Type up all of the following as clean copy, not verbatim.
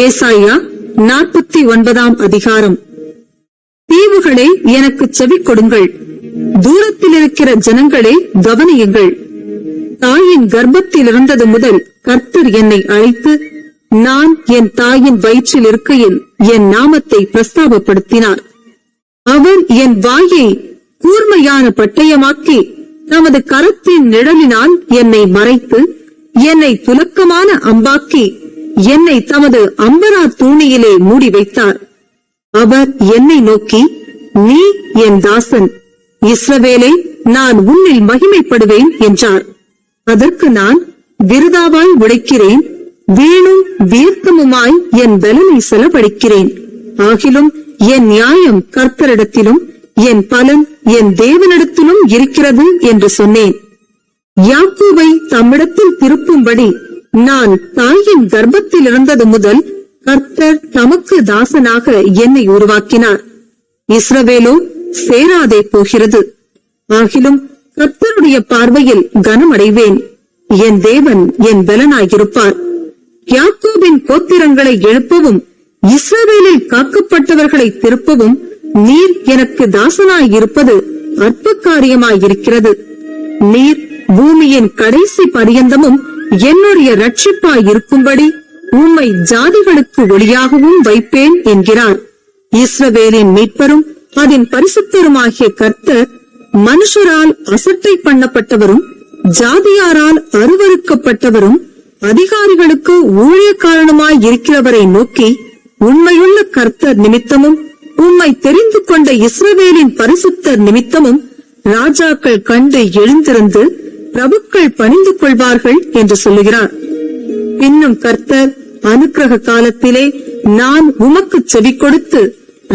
ஏசாயா 49 அதிகாரம். தீவுகளே, எனக்கு செவி கொடுங்கள், தூரத்தில் இருக்கிற ஜனங்களே கவனியுங்கள். தாயின் கர்ப்பத்தில் இருந்தது முதல் கர்த்தர் என்னை அழைத்து, நான் என் தாயின் வயிற்றில் இருக்கையில் என் நாமத்தை பிரஸ்தாபப்படுத்தினார். அவர் என் வாயை கூர்மையான பட்டயமாக்கி தமது கரத்தின் நிழலினால் என்னை மறைத்து, என்னை துலக்கமான அம்பாக்கி என்னை தமது அம்பரா தூணியிலே மூடி வைத்தார். அவர் என்னை நோக்கி, நீ என் தாசன் இஸ்ரவேலே, நான் உன்னில் மகிமைப்படுவேன் என்றார். அதற்கு நான், விருதாவாய் உழைக்கிறேன், வீணும் வீர்த்தமுமாய் என் பலனை செலவழிக்கிறேன். ஆகிலும் என் நியாயம் கர்த்தரிடத்திலும் என் பலன் என் தேவனிடத்திலும் இருக்கிறது என்று சொன்னேன். யாக்கோபை தம்மிடத்தில் திருப்பும்படி நான் தாயின் கர்ப்பத்தில் இருந்தது முதல் கர்த்தர் தமக்கு தாசனாக என்னை உருவாக்கினார். இஸ்ரவேலோ சேராதே போகிறது. ஆகிலும் கர்த்தருடைய பார்வையில் கனமடைவேன். என் தேவன் என் பலனாயிருப்பார். யாக்கோபின் கோத்திரங்களை எழுப்பவும் இஸ்ரவேலில் காக்கப்பட்டவர்களை திருப்பவும் நீர் எனக்கு தாசனாயிருப்பது அற்ப காரியமாயிருக்கிறது. நீர் பூமியின் கடைசி பரியந்தமும் என்னுடைய ரட்சிப்பாயிருக்கும்படி உம்மை ஜாதிகளுக்கு ஒளியாகவும் வைப்பேன் என்கிறார். இஸ்ரவேலின் மீட்பரும் அதன் பரிசுத்தருமாகிய கர்த்தர் மனுஷரால் அசட்டை பண்ணப்பட்டவரும் ஜாதியாரால் அருவருக்கப்பட்டவரும் அதிகாரிகளுக்கு ஊழியக்காரனுமாய் இருக்கிறவரை நோக்கி, உண்மையுள்ள கர்த்தர் நிமித்தமும் உம்மை தெரிந்து கொண்ட இஸ்ரவேலின் பரிசுத்தர் நிமித்தமும் ராஜாக்கள் கண்டு எழுந்திருந்து பிரபுக்கள் பணிந்து கொள்வார்கள் என்று சொல்லுகிறார். பின்னும் கர்த்தர் அனுக்கிரக காலத்திலே நான் உமக்கு செவி கொடுத்து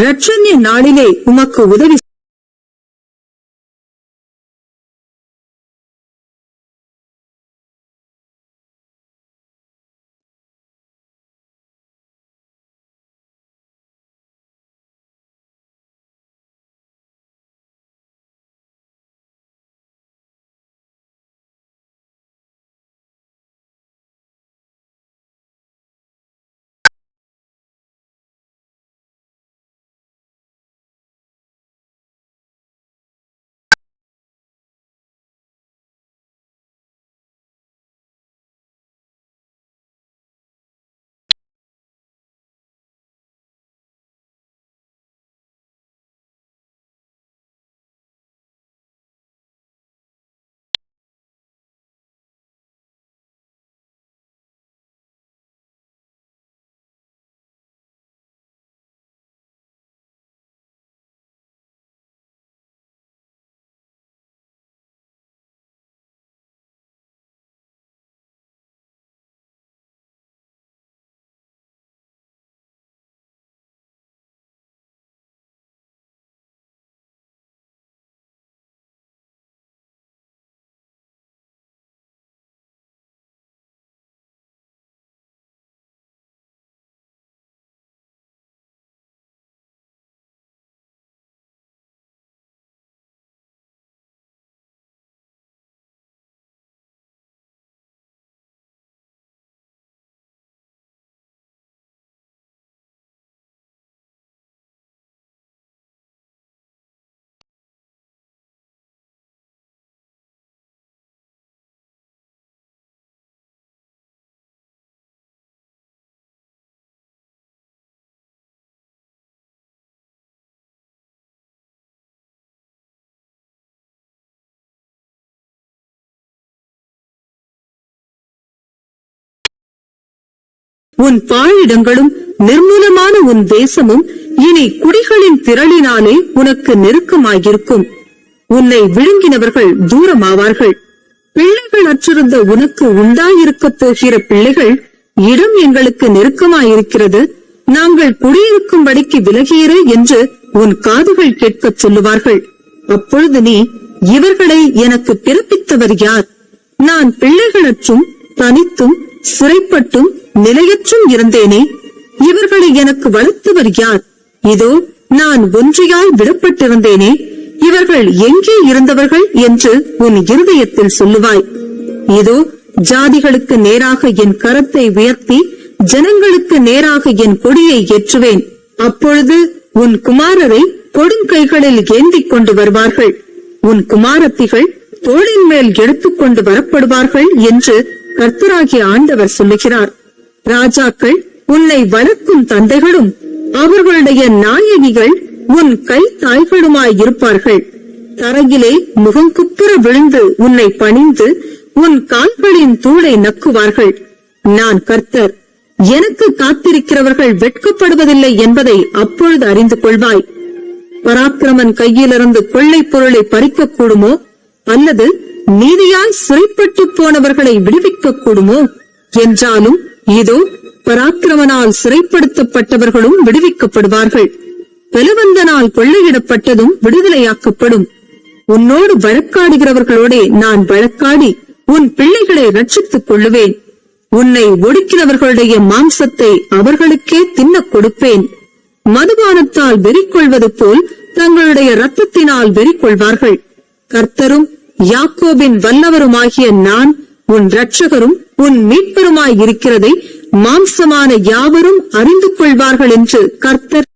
இரட்சண்ய நாளிலே உமக்கு உதவி உன் பாழிடங்களும் நிர்மூலமான உன் தேசமும் இனி குடிகளின் திரளினாலே உனக்கு நெருக்கமாயிருக்கும். உன்னை விழுங்கினவர்கள் தூரமாவார்கள். பிள்ளைகள் அற்றிருந்த உனக்கு உண்டாயிருக்கப் போகிற பிள்ளைகள், இடம் எங்களுக்கு நெருக்கமாயிருக்கிறது, நாங்கள் குடியிருக்கும்படிக்கு விலகியிரு என்று உன் காதுகள் கேட்கச் சொல்லுவார்கள். அப்பொழுது நீ, இவர்களை எனக்கு பிறப்பித்தவர் யார்? நான் பிள்ளைகளற்றும் தனித்தும் சிறைப்பட்டும் நிலையற்றும் இருந்தேனே, இவர்களை எனக்கு வளர்த்தவர் யார்? இதோ நான் ஒன்றியாய் விடப்பட்டிருந்தேனே, இவர்கள் எங்கே இருந்தவர்கள் என்று உன் இருதயத்தில் சொல்லுவாய். இதோ ஜாதிகளுக்கு நேராக என் கரத்தை உயர்த்தி ஜனங்களுக்கு நேராக என் கொடியை ஏற்றுவேன். அப்பொழுது உன் குமாரரை கொடுங்கைகளில் ஏந்திக் கொண்டு வருவார்கள், உன் குமாரத்திகள் தோளின் மேல் எடுத்துக்கொண்டு வரப்படுவார்கள் என்று கர்த்தராகிய ஆண்டவர் சொல்லுகிறார். ராஜாக்கள் உன்னை வளர்க்கும் தந்தைகளும் அவர்களுடைய நாயகிகள் உன் கை தாய்களுமாயிருப்பார்கள். தரையிலே முகங்குப்புற விழுந்து உன்னை பணிந்து உன் கால்களின் தூளை நக்குவார்கள். நான் கர்த்தர். எனக்கு காத்திருக்கிறவர்கள் வெட்கப்படுவதில்லை என்பதை அப்பொழுது அறிந்து கொள்வாய். பராக்கிரமன் கையிலிருந்து கொள்ளை பொருளை பறிக்க கூடுமோ, அல்லது நீதியாய் சிறைப்பட்டு போனவர்களை விடுவிக்க கூடுமோ? என்றாலும் இதோ பராக்கிரமனால் சிறைப்படுத்தப்பட்டவர்களும் விடுவிக்கப்படுவார்கள். பலவந்தனால் கொள்ளையிடப்பட்டதும் விடுதலையாக்கப்படும். உன்னோடு வழக்காடுகிறவர்களோடே நான் வழக்காடி உன் பிள்ளைகளை ரட்சித்துக் கொள்ளுவேன். உன்னை ஒடுக்கினவர்களுடைய மாம்சத்தை அவர்களுக்கே தின்னக் கொடுப்பேன். மதுபானத்தால் வெறி கொள்வது போல் தங்களுடைய இரத்தத்தினால் வெறி கொள்வார்கள். கர்த்தரும் யாக்கோபின் வல்லவருமாகிய நான் உன் இரட்சகரும் உன் மீட்பருமாய் இருக்கிறதை மாம்சமான யாவரும் அறிந்து கொள்வார்கள் என்று கர்த்தர்